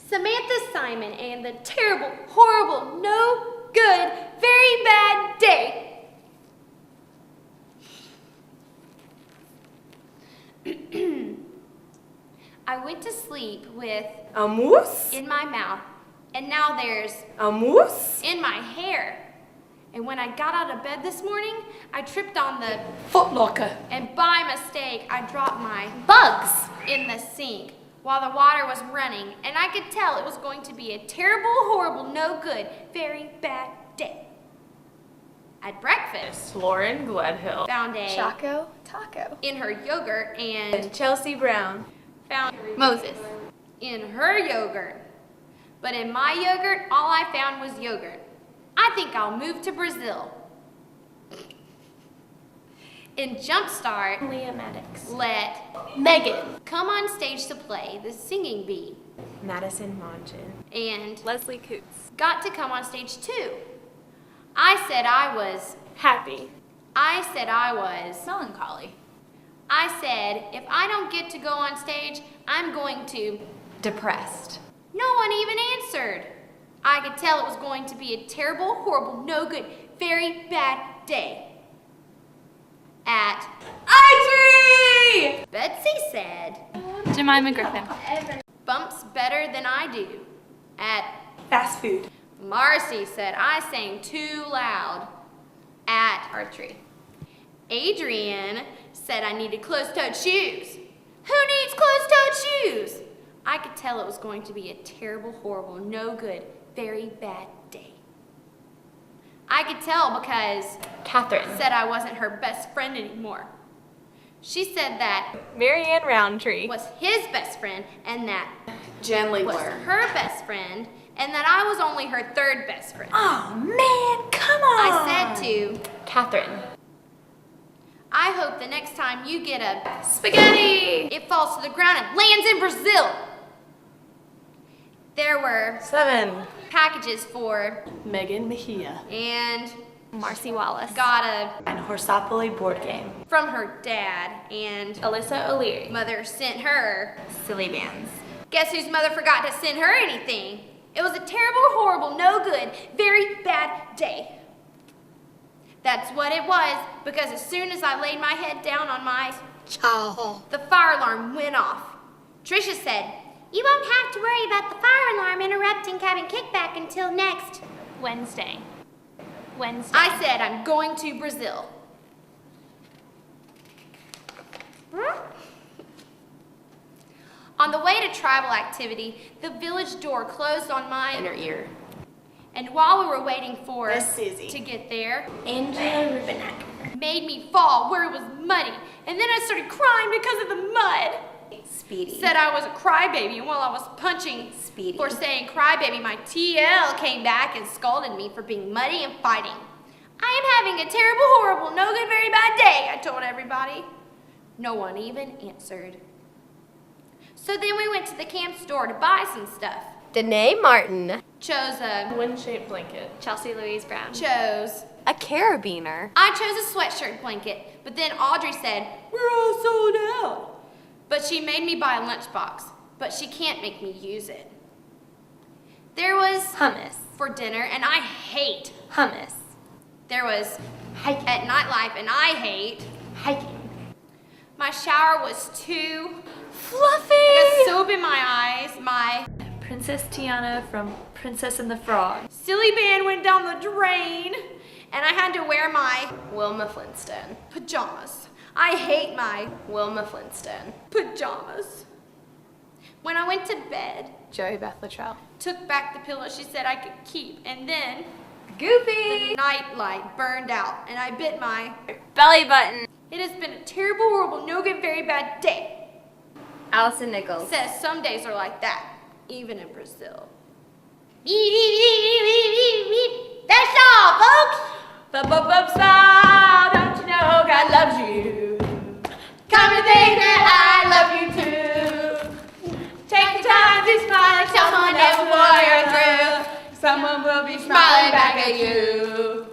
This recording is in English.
Samantha Simon and the terrible, horrible, no good, very bad day. I went to sleep with a moose in my mouth, and now there's a moose in my hair. And when I got out of bed this morning, I tripped on the footlocker, and by mistake, I dropped my bugs in the sink while the water was running, and I could tell it was going to be a terrible, horrible, no good, very bad day. At breakfast, Lauren Gledhill found a Choco Taco in her yogurt and Chelsea Brown found Moses in her yogurt. But in my yogurt, all I found was yogurt. I think I'll move to Brazil. In Jumpstart, Leah Maddox, let Megan, come on stage to play the singing bee. Madison Mongen And Leslie Coots got to come on stage too. I said I was Happy, I said I was Melancholy, I said if I don't get to go on stage, I'm going to Depressed, No one even answered. I could tell it was going to be a terrible, horrible, no good, very bad day. At Tree! Betsy said, Jemima Griffin, bumps better than I do. At Fast food. Marcy said I sang too loud. At Archery, Adrian said I needed closed-toed shoes. Who needs closed-toed shoes? I could tell it was going to be a terrible, horrible, no good, very bad day. I could tell because Catherine, said I wasn't her best friend anymore. She said that Marianne Roundtree was his best friend and that Jen was Liebler. her best friend and that I was only her third best friend. Oh man, come on! I said to Catherine, I hope the next time you get a Spaghetti, it falls to the ground and lands in Brazil. There were 7. packages for Megan Mejia and Marcy Wallace, got a and Horsapoli board game. from her dad and Alyssa O'Leary, mother sent her. Silly Bands, Guess whose mother forgot to send her anything? It was a terrible, horrible, no good, very bad day. That's what it was, because as soon as I laid my head down on my the fire alarm went off. Trisha said, "You won't have to worry about the fire alarm interrupting cabin kickback until next." Wednesday, I said, "I'm going to Brazil." On the way to tribal activity, the village door closed on my inner ear, and while we were waiting for Miss Susie. to get there, Angela Rubenacker, made me fall where it was muddy, and then I started crying because of the mud. Speedy, Said I was a crybaby, and while I was punching Speedy, for saying crybaby, my TL came back and scolded me for being muddy and fighting. "I am having a terrible, horrible, no good, very bad day," I told everybody. No one even answered. So then we went to the camp store to buy some stuff. Danae Martin. Chose a Wind-shaped blanket. Chelsea Louise Brown, chose. A carabiner. I chose a sweatshirt blanket, but then Audrey said, "We're all sold out." But she made me buy a lunchbox, but she can't make me use it. There was hummus, for dinner, and I hate. hummus, There was hiking, at nightlife, and I hate. hiking, My shower was too fluffy, I got soap in my eyes. My Princess Tiana from Princess and the Frog, silly band went down the drain, and I had to wear my Wilma Flintstone. pajamas. I hate my Wilma Flintstone. pajamas. When I went to bed, Joey Beth Luttrell. took back the pillow she said I could keep, and then Goofy. the night light burned out, and I bit my. belly button, It has been a terrible, horrible, no good, very bad day. Allison Nichols. Says some days are like that, even in Brazil. That's all, folks. Don't you know God loves you? Come to think that I love you too. Take the time to smile at someone else while you're through. Someone will be smiling back at you.